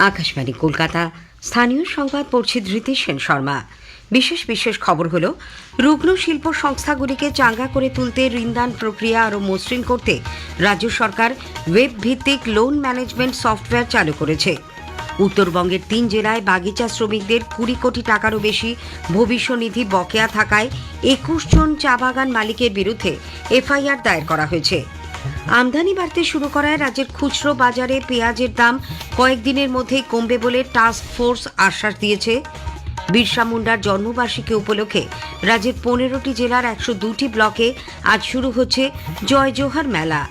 আকাশবাণী কলকাতা। স্থানীয় সংবাদ পড়ছে ধৃতি সেন শর্মা। বিশেষ খবর হলো, রুগ্ন শিল্প সংস্থাগুলিকে চাঙ্গা করে তুলতে ঋণদান প্রক্রিয়া আরও মসৃণ করতে রাজ্য সরকার ওয়েব ভিত্তিক লোন ম্যানেজমেন্ট সফটওয়্যার চালু করেছে। উত্তরবঙ্গের ৩ জেলায় বাগিচা শ্রমিকদের ২০ কোটি টাকারও বেশি ভবিষ্যনিধি বকেয়া থাকায় ২১ জন চা বাগান মালিকের বিরুদ্ধে এফআইআর দায়ের করা হয়েছে। আমদানি বাড়তে শুরু করায় রাজ্যের খুচরো বাজারে পেঁয়াজের দাম কয়েকদিনের মধ্যেই কমবে বলে টাস্ক ফোর্স আশ্বাস দিয়েছে। বিরসা মুন্ডার জন্মবার্ষিকী উপলক্ষে রাজ্যের ১৫টি জেলার ১০২টি ব্লকে আজ শুরু হচ্ছে জয় জোহার মেলা।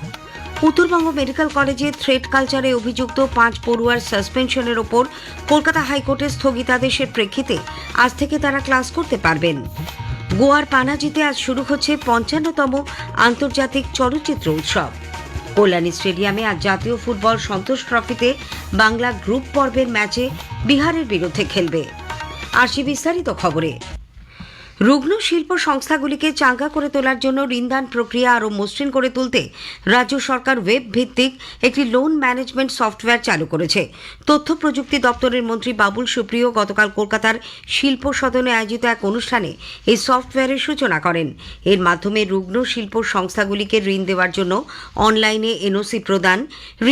উত্তরবঙ্গ মেডিকেল কলেজে থ্রেড কালচারে অভিযুক্ত ৫ পড়ুয়ার সাসপেনশনের ওপর কলকাতা হাইকোর্টের স্থগিতাদেশের প্রেক্ষিতে আজ থেকে তারা ক্লাস করতে পারবেন। গোয়ার পানাজিতে আজ শুরু হচ্ছে ৫৫তম আন্তর্জাতিক চলচ্চিত্র উৎসব। কল্যাণী স্টেডিয়ামে আজ জাতীয় ফুটবল সন্তোষ ট্রফিতে বাংলা গ্রুপ পর্বের ম্যাচে বিহারের বিরুদ্ধে খেলবে। আসি বিস্তারিত খবরে। রুগ্ন শিল্প সংস্থাগুলিকে চাঙ্গা করে তোলার জন্য ঋণদান প্রক্রিয়া আরও মসৃণ করে তুলতে রাজ্য সরকার ওয়েব ভিত্তিক একটি লোন ম্যানেজমেন্ট সফটওয়্যার চালু করেছে। তথ্য প্রযুক্তি দপ্তরের মন্ত্রী বাবুল সুপ্রিয় গতকাল কলকাতার শিল্প সদনে আয়োজিত এক অনুষ্ঠানে এই সফটওয়্যারের সূচনা করেন। এর মাধ্যমে রুগ্ন শিল্প সংস্থাগুলিকে ঋণ দেওয়ার জন্য অনলাইনে এনওসি প্রদান,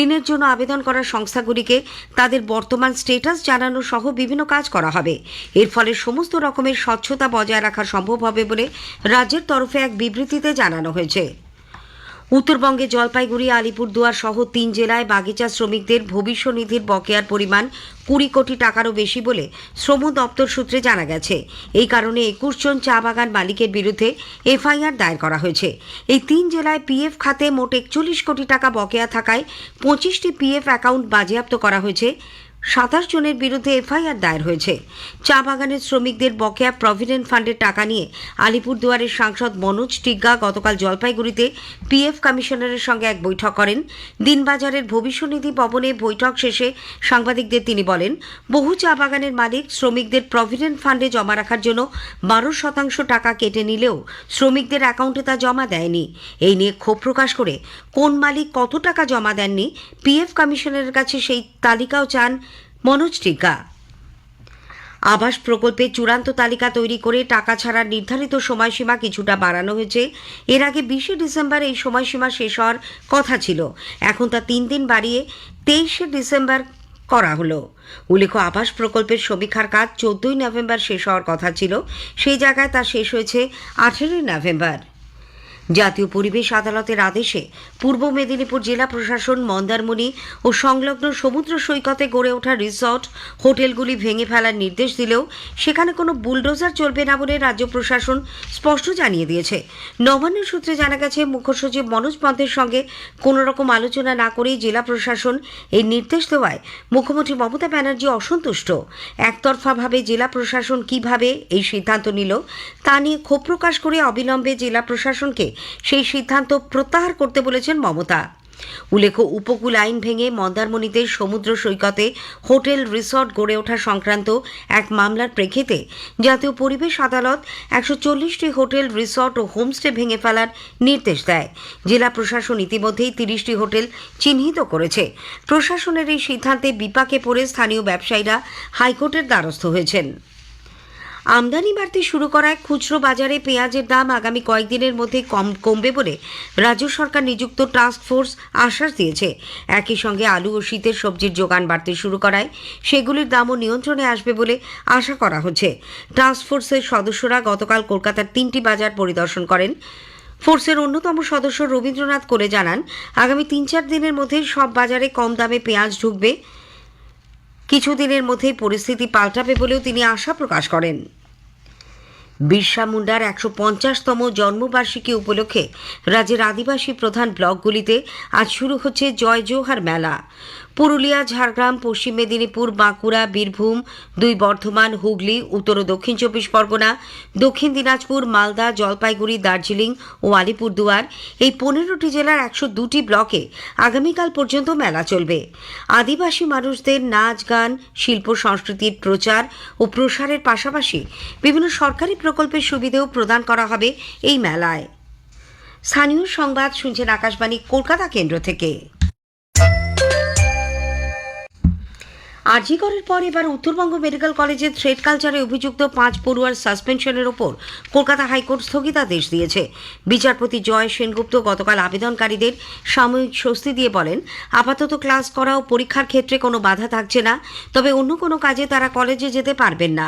ঋণের জন্য আবেদন করা সংস্থাগুলিকে তাদের বর্তমান স্ট্যাটাস জানানো সহ বিভিন্ন কাজ করা হবে। এর ফলে সমস্ত রকমের স্বচ্ছতা বজায় রাখা সম্ভব হবে বলে রাজ্যের তরফে এক বিবৃতিতে জানানো হয়েছে। উত্তরবঙ্গে জলপাইগুড়ি, আলিপুরদুয়ার সহ ৩ জেলায় বাগিচা শ্রমিকদের ভবিষ্যনিধির বকেয়ার পরিমাণ ২০ কোটি টাকারও বেশি বলে শ্রম দপ্তর সূত্রে জানা গেছে। এই কারণে ২১ জন চা বাগান মালিকের বিরুদ্ধে এফআইআর দায়ের করা হয়েছে। এই ৩ জেলায় পিএফ খাতে মোট ৪১ কোটি টাকা বকেয়া থাকায় ২৫টি পিএফ অ্যাকাউন্ট বাজেয়াপ্ত করা হয়েছে। ২৭ জনের বিরুদ্ধে এফআইআর দায়ের হয়েছে। চা বাগানের শ্রমিকদের বকেয়া প্রভিডেন্ট ফান্ডের টাকা নিয়ে আলিপুরদুয়ারের সাংসদ মনোজ টিগ্গা গতকাল জলপাইগুড়িতে পিএফ কমিশনারের সঙ্গে এক বৈঠক করেন। দিনবাজারের ভবিষ্যনিধি ভবনে বৈঠক শেষে সাংবাদিকদের তিনি বলেন, বহু চা বাগানের মালিক শ্রমিকদের প্রভিডেন্ট ফান্ডে জমা রাখার জন্য ১২% টাকা কেটে নিলেও শ্রমিকদের অ্যাকাউন্টে তা জমা দেয়নি। এই নিয়ে ক্ষোভ প্রকাশ করে কোন মালিক কত টাকা জমা দেননি পিএফ কমিশনারের কাছে সেই তালিকাও চান মনোজ টিগ্গা। আবাস প্রকল্পে চূড়ান্ত তালিকা তৈরি করে টাকা ছাড়ার নির্ধারিত সময়সীমা কিছুটা বাড়ানো হয়েছে। এর আগে ২০ ডিসেম্বর এই সময়সীমা শেষ হওয়ার কথা ছিল, এখন তা ৩ দিন বাড়িয়ে ২৩ ডিসেম্বর করা হলো। উল্লেখ্য, আবাস প্রকল্পের সমীক্ষার কাজ ১৪ নভেম্বর শেষ হওয়ার কথা ছিল, সেই জায়গায় তা শেষ হয়েছে ১৮ নভেম্বর। জাতীয় পরিবেশ আদালতের আদেশে পূর্ব মেদিনীপুর জেলা প্রশাসন মন্দারমণি ও সংলগ্ন সমুদ্র সৈকতে গড়ে ওঠা রিসর্ট হোটেলগুলি ভেঙে ফেলার নির্দেশ দিলেও সেখানে কোনো বুলডোজার চলবে না বলে রাজ্য প্রশাসন স্পষ্ট জানিয়ে দিয়েছে। নবান্ন সূত্রে জানা গেছে, মুখ্য সচিব মনোজ পন্থের সঙ্গে কোনো রকম আলোচনা না করেই জেলা প্রশাসন এই নির্দেশ দেওয়ায় মুখ্যমন্ত্রী মমতা ব্যানার্জি অসন্তুষ্ট। একতরফাভাবে জেলা প্রশাসন কিভাবে এই সিদ্ধান্ত নিল তা নিয়ে ক্ষোভ প্রকাশ করে অবিলম্বে জেলা প্রশাসনকে সেই সিদ্ধান্ত প্রত্যাহার করতে বলেছেন মমতা। উল্লেখ্য, উপকূল আইন ভেঙে মন্দারমণিতে সমুদ্র সৈকতে হোটেল রিসর্ট গড়ে ওঠা সংক্রান্ত এক মামলার প্রেক্ষিতে জাতীয় পরিবেশ আদালত ১৪০টি হোটেল রিসর্ট ও হোমস্টে ভেঙে ফেলার নির্দেশ দেয়। জেলা প্রশাসন ইতিমধ্যেই ৩০টি হোটেল চিহ্নিত করেছে। প্রশাসনের এই সিদ্ধান্তে বিপাকে পড়ে স্থানীয় ব্যবসায়ীরা হাইকোর্টের দ্বারস্থ হয়েছেন। আমদানি বাড়তে শুরু করায় খুচরো বাজারে পেঁয়াজের দাম আগামী কয়েকদিনের মধ্যে কমবে বলে রাজ্য সরকার নিযুক্ত টাস্ক ফোর্স আশ্বাস দিয়েছে। একই সঙ্গে আলু ও শীতের সবজির যোগান বাড়তে শুরু করায় সেগুলির দামও নিয়ন্ত্রণে আসবে বলে আশা করা হচ্ছে। টাস্ক ফোর্সের সদস্যরা গতকাল কলকাতার 3টি বাজার পরিদর্শন করেন। ফোর্সের অন্যতম সদস্য রবীন্দ্রনাথ কোলে জানান, আগামী ৩-৪ দিনের মধ্যেই সব বাজারে কম দামে পেঁয়াজ ঢুকবে। কিছুদিনের মধ্যেই পরিস্থিতি পাল্টাবে বলেও তিনি আশা প্রকাশ করেন। বিরসা মুন্ডার ১৫০তম জন্মবার্ষিকী উপলক্ষে রাজ্যের আদিবাসী প্রধান ব্লকগুলিতে আজ শুরু হচ্ছে জয় জোহার মেলা। পুরুলিয়া, ঝাড়গ্রাম, পশ্চিম মেদিনীপুর, বাঁকুড়া, বীরভূম, ২ বর্ধমান, হুগলি, উত্তর ও দক্ষিণ ২৪ পরগনা, দক্ষিণ দিনাজপুর, মালদা, জলপাইগুড়ি, দার্জিলিং ও আলিপুরদুয়ার এই ১৫টি জেলার ১০২টি ব্লকে আগামীকাল পর্যন্ত মেলা চলবে। আদিবাসী মানুষদের নাচ, গান, শিল্প সংস্কৃতির প্রচার ও প্রসারের পাশাপাশি বিভিন্ন সরকারি প্রকল্পের সুবিধাও প্রদান করা হবে এই মেলায়। স্থানীয় সংবাদ শুনছেন আকাশবাণী কলকাতা কেন্দ্র থেকে। আরজি করের পর এবার উত্তরবঙ্গ মেডিকেল কলেজের থ্রেড কালচারে অভিযুক্ত 5 পড়ুয়ার সাসপেনশনের ওপর কলকাতা হাইকোর্ট স্থগিতাদেশ দিয়েছে। বিচারপতি জয় সেনগুপ্ত গতকাল আবেদনকারীদের সাময়িক স্বস্তি দিয়ে বলেন, আপাতত ক্লাস করা ও পরীক্ষার ক্ষেত্রে কোনো বাধা থাকছে না, তবে অন্য কোনো কাজে তারা কলেজে যেতে পারবেন না।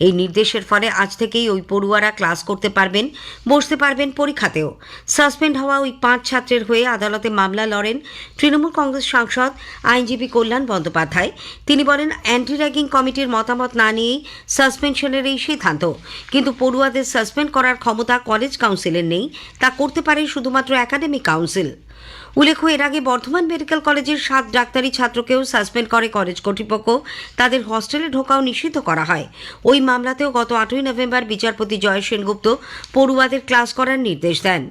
এই নির্দেশের ফলে আজ থেকেই ওই পড়ুয়ারা ক্লাস করতে পারবেন, বসতে পারবেন পরীক্ষাতেও। সাসপেন্ড হওয়া ওই 5 ছাত্রের হয়ে আদালতে মামলা লড়েন তৃণমূল কংগ্রেস সাংসদ আইনজীবী কল্যাণ বন্দ্যোপাধ্যায়। তিনি বলেন, অ্যান্টি র্যাগিং কমিটির মতামত না নিয়েই সাসপেনশনের এই সিদ্ধান্ত, কিন্তু পড়ুয়াদের সাসপেন্ড করার ক্ষমতা কলেজ কাউন্সিলের নেই, তা করতে পারে শুধুমাত্র একাডেমিক কাউন্সিল। উল্লেখ্য, এর আগে বর্ধমান মেডিকেল কলেজের 7 ডাক্তারি ছাত্রকেও সাসপেন্ড করে কলেজ কর্তৃপক্ষ, তাদের হস্টেলে ঢোকাও নিষিদ্ধ করা হয়। ওই মামলাতেও গত 8ই নভেম্বর বিচারপতি জয় সেনগুপ্ত পড়ুয়াদের ক্লাস করার নির্দেশ দেন।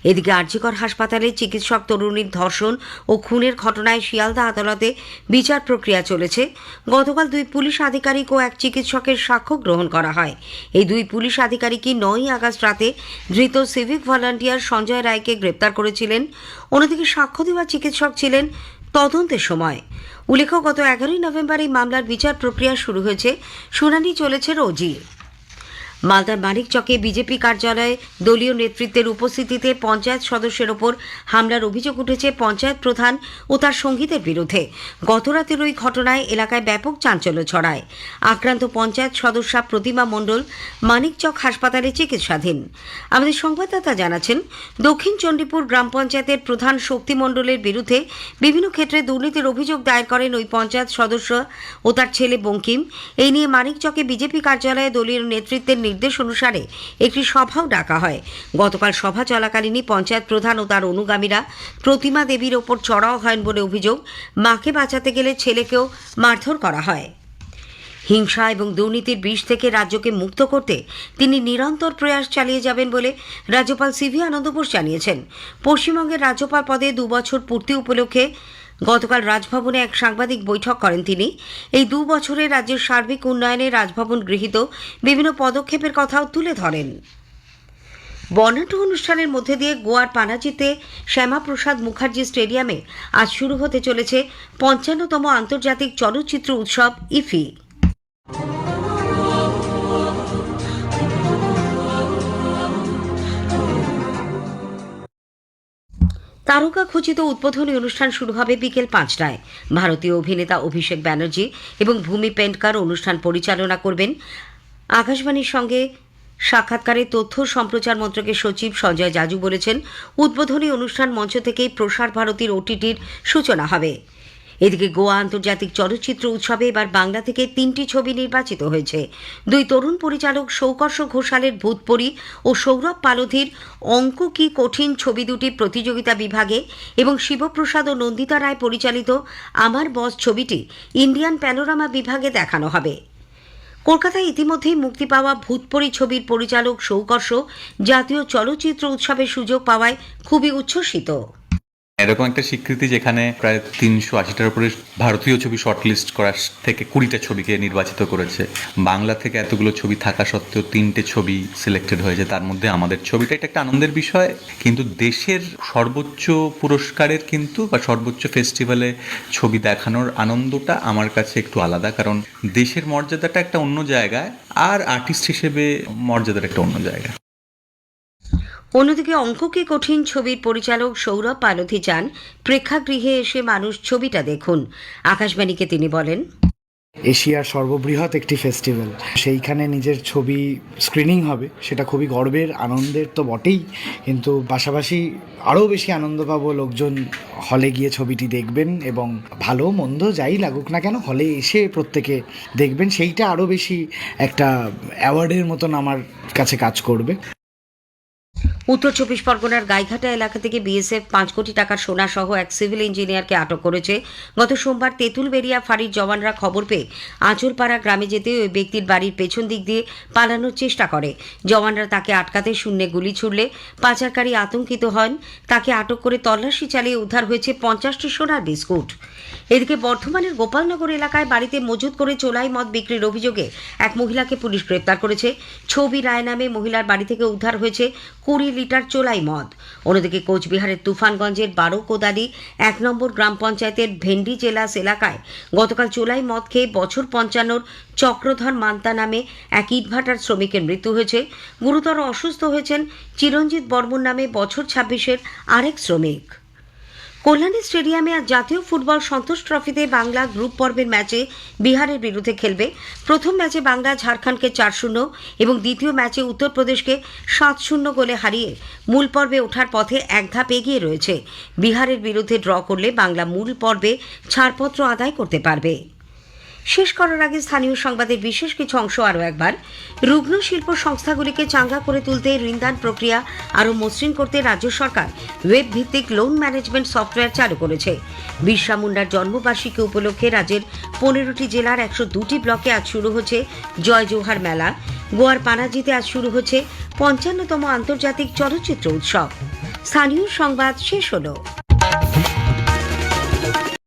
এদিকে আরজিকর হাসপাতালে চিকিৎসক তরুণীর ধর্ষণ ও খুনের ঘটনায় শিয়ালদা আদালতে বিচার প্রক্রিয়া চলেছে। গতকাল 2 পুলিশ আধিকারিক ও এক চিকিৎসকের সাক্ষ্য গ্রহণ করা হয়। এই 2 পুলিশ আধিকারিকই 9ই আগস্ট রাতে ধৃত সিভিক ভলান্টিয়ার সঞ্জয় রায়কে গ্রেপ্তার করেছিলেন। অন্যদিকে সাক্ষ্য দেওয়া চিকিৎসক ছিলেন তদন্তের সময়। উল্লেখ্য, গত 11ই নভেম্বর এই মামলার বিচার প্রক্রিয়া শুরু হয়েছে। শুনানি চলেছে রোজই। মালদার মানিকচকে বিজেপি কার্যালয়ে দলীয় নেতৃত্বের উপস্থিতিতে পঞ্চায়েত সদস্যের ওপর হামলার অভিযোগ উঠেছে পঞ্চায়েত প্রধান ও তার সঙ্গীদের বিরুদ্ধে। গতরাতের ওই ঘটনায় এলাকায় ব্যাপক চাঞ্চল্য ছড়ায়। আক্রান্ত পঞ্চায়েত সদস্যা প্রতিমা মণ্ডল মানিকচক হাসপাতালে চিকিৎসাধীন। আমাদের সংবাদদাতা জানাচ্ছেন, দক্ষিণ চণ্ডীপুর গ্রাম পঞ্চায়েতের প্রধান শক্তি মণ্ডলের বিরুদ্ধে বিভিন্ন ক্ষেত্রে দুর্নীতির অভিযোগ দায়ের করেন ওই পঞ্চায়েত সদস্য ও তার ছেলে বঙ্কিম। এই নিয়ে মানিকচকে বিজেপি কার্যালয়ে দলীয় নেতৃত্বের নির্দেশ অনুসারে একটি সভাও ডাকা হয়। গতকাল সভা চলাকালীনই পঞ্চায়েত প্রধান ও তার অনুগামীরা প্রতিমা দেবীর ওপর চড়াও হয় বলে অভিযোগ। মাকে বাঁচাতে গেলে ছেলেকেও মারধর করা হয়। হিংসা এবং দুর্নীতির বিষ থেকে রাজ্যকে মুক্ত করতে তিনি নিরন্তর প্রয়াস চালিয়ে যাবেন বলে রাজ্যপাল সিভি আনন্দ বোস জানিয়েছেন। পশ্চিমবঙ্গের রাজ্যপাল পদে 2 বছর পূর্তি উপলক্ষে গতকাল রাজভবনে এক সাংবাদিক বৈঠক করেন তিনি। এই 2 বছরে রাজ্যের সার্বিক উন্নয়নে রাজভবন গৃহীত বিভিন্ন পদক্ষেপের কথাও তুলে ধরেন। বর্ণাঢ্য অনুষ্ঠানের মধ্যে দিয়ে গোয়ার পানাজিতে শ্যামাপ্রসাদ মুখার্জি স্টেডিয়ামে আজ শুরু হতে চলেছে 55তম আন্তর্জাতিক চলচ্চিত্র উৎসব ইফি। তারকা খচিত উদ্বোধনী অনুষ্ঠান শুরু হবে বিকেল 5টায়। ভারতীয় অভিনেতা অভিষেক ব্যানার্জি এবং ভূমি পেন্টকার অনুষ্ঠান পরিচালনা করবেন। আকাশবাণীর সঙ্গে সাক্ষাৎকারে তথ্য সম্প্রচার মন্ত্রকের সচিব সঞ্জয় জাজু বলেছেন, উদ্বোধনী অনুষ্ঠান মঞ্চ থেকেই প্রসার ভারতীর ওটিটির সূচনা হবে। এদিকে গোয়া আন্তর্জাতিক চলচ্চিত্র উৎসবে এবার বাংলা থেকে 3টি ছবি নির্বাচিত হয়েছে। 2 তরুণ পরিচালক সৌকর্ষ ঘোষালের ভূতপরী ও সৌরভ পালোধির অঙ্ক কি কঠিন ছবি দুটি প্রতিযোগিতা বিভাগে এবং শিবপ্রসাদ ও নন্দিতা রায় পরিচালিত আমার বস ছবিটি ইন্ডিয়ান প্যানোরামা বিভাগে দেখানো হবে। কলকাতায় ইতিমধ্যেই মুক্তি পাওয়া ভূতপরী ছবির পরিচালক সৌকর্ষ জাতীয় চলচ্চিত্র উৎসবের সুযোগ পাওয়ায় খুবই উচ্ছ্বসিত। এরকম একটা স্বীকৃতি যেখানে প্রায় 380টার উপরে ভারতীয় ছবি শর্টলিস্ট করার থেকে 20টা ছবিকে নির্বাচিত করেছে। বাংলা থেকে এতগুলো ছবি থাকা সত্ত্বেও 3টে ছবি সিলেক্টেড হয়েছে, তার মধ্যে আমাদের ছবিটা। এটা একটা আনন্দের বিষয়, কিন্তু দেশের সর্বোচ্চ পুরস্কারের কিন্তু বা সর্বোচ্চ ফেস্টিভ্যালে ছবি দেখানোর আনন্দটা আমার কাছে একটু আলাদা, কারণ দেশের মর্যাদাটা একটা অন্য জায়গায় আর আর্টিস্ট হিসেবে মর্যাদাটা একটা অন্য জায়গায়। অন্যদিকে অঙ্ক কি কঠিন ছবির পরিচালক সৌরভ পালোধি চান প্রেক্ষাগৃহে এসে মানুষ ছবিটা দেখুন। আকাশবাণীকে তিনি বলেন, এশিয়ার সর্ববৃহৎ একটি ফেস্টিভ্যাল, সেইখানে নিজের ছবি স্ক্রিনিং হবে, সেটা খুবই গর্বের, আনন্দের তো বটেই, কিন্তু পাশাপাশি আরও বেশি আনন্দ পাবো লোকজন হলে গিয়ে ছবিটি দেখবেন এবং ভালো মন্দ যাই লাগুক না কেন হলে এসে প্রত্যেকে দেখবেন, সেইটা আরও বেশি একটা অ্যাওয়ার্ডের মতন আমার কাছে কাজ করবে। উত্তর 24 পরগনার গাইঘাটা এলাকা থেকে বিএসএফ 5 কোটি টাকার সোনা সহ এক সিভিল ইঞ্জিনিয়ারকে আটক করেছে। গত সোমবার তেঁতুলবেড়িয়া ফাঁড়ির জওয়ানরা খবর পেয়ে আঁচলপাড়া গ্রামে যেতে ওই ব্যক্তির বাড়ির পেছন দিক দিয়ে পালানোর চেষ্টা করে। জওয়ানরা তাকে আটকাতে শূন্যে গুলি ছুড়লে পাচারকারী আতঙ্কিত হন। তাকে আটক করে তল্লাশি চালিয়ে উদ্ধার হয়েছে 50টি সোনার বিস্কুট। এদিকে বর্ধমানের গোপালনগর এলাকায় বাড়িতে মজুত করে চোলাই মদ বিক্রির অভিযোগে এক মহিলাকে পুলিশ গ্রেপ্তার করেছে। ছবি রায় নামে মহিলার বাড়ি থেকে উদ্ধার হয়েছে 20 লিটার চোলাই মদ। অন্যদিকে কোচবিহারের তুফানগঞ্জের বারোকোদারি 1 নম্বর গ্রাম পঞ্চায়েতের ভেন্ডি জেলাস এলাকায় গতকাল চোলাই মদ খেয়ে বছর 55 চক্রধর মান্তা নামে এক ইটভাটার শ্রমিকের মৃত্যু হয়েছে। গুরুতর অসুস্থ হয়েছেন চিরঞ্জিত বর্মন নামে বছর 26 আরেক শ্রমিক। কল্যাণী স্টেডিয়ামে আজ জাতীয় ফুটবল সন্তোষ ট্রফিতে বাংলা গ্রুপ পর্বের ম্যাচে বিহারের বিরুদ্ধে খেলবে। প্রথম ম্যাচে বাংলা ঝাড়খণ্ডকে 4-0 এবং দ্বিতীয় ম্যাচে উত্তরপ্রদেশকে 7-0 গোলে হারিয়ে মূল পর্বে ওঠার পথে এক ধাপ এগিয়ে রয়েছে। বিহারের বিরুদ্ধে ড্র করলে বাংলা মূল পর্বে ছাড়পত্র আদায় করতে পারবে। শেষ করার আগে স্থানীয় সংবাদের বিশেষ কিছু অংশ আরও একবার। রুগ্ন শিল্প সংস্থাগুলিকে চাঙ্গা করে তুলতে ঋণদান প্রক্রিয়া আরও মসৃণ করতে রাজ্য সরকার ওয়েব ভিত্তিক লোন ম্যানেজমেন্ট সফটওয়্যার চালু করেছে। বিরসা মুন্ডার জন্মবার্ষিকী উপলক্ষে রাজ্যের 15টি জেলার 102টি ব্লকে আজ শুরু হচ্ছে জয় জোহার মেলা। গোয়ার পানাজিতে আজ শুরু হচ্ছে 55তম আন্তর্জাতিক চলচ্চিত্র উৎসব। স্থানীয় সংবাদ শেষ হলো।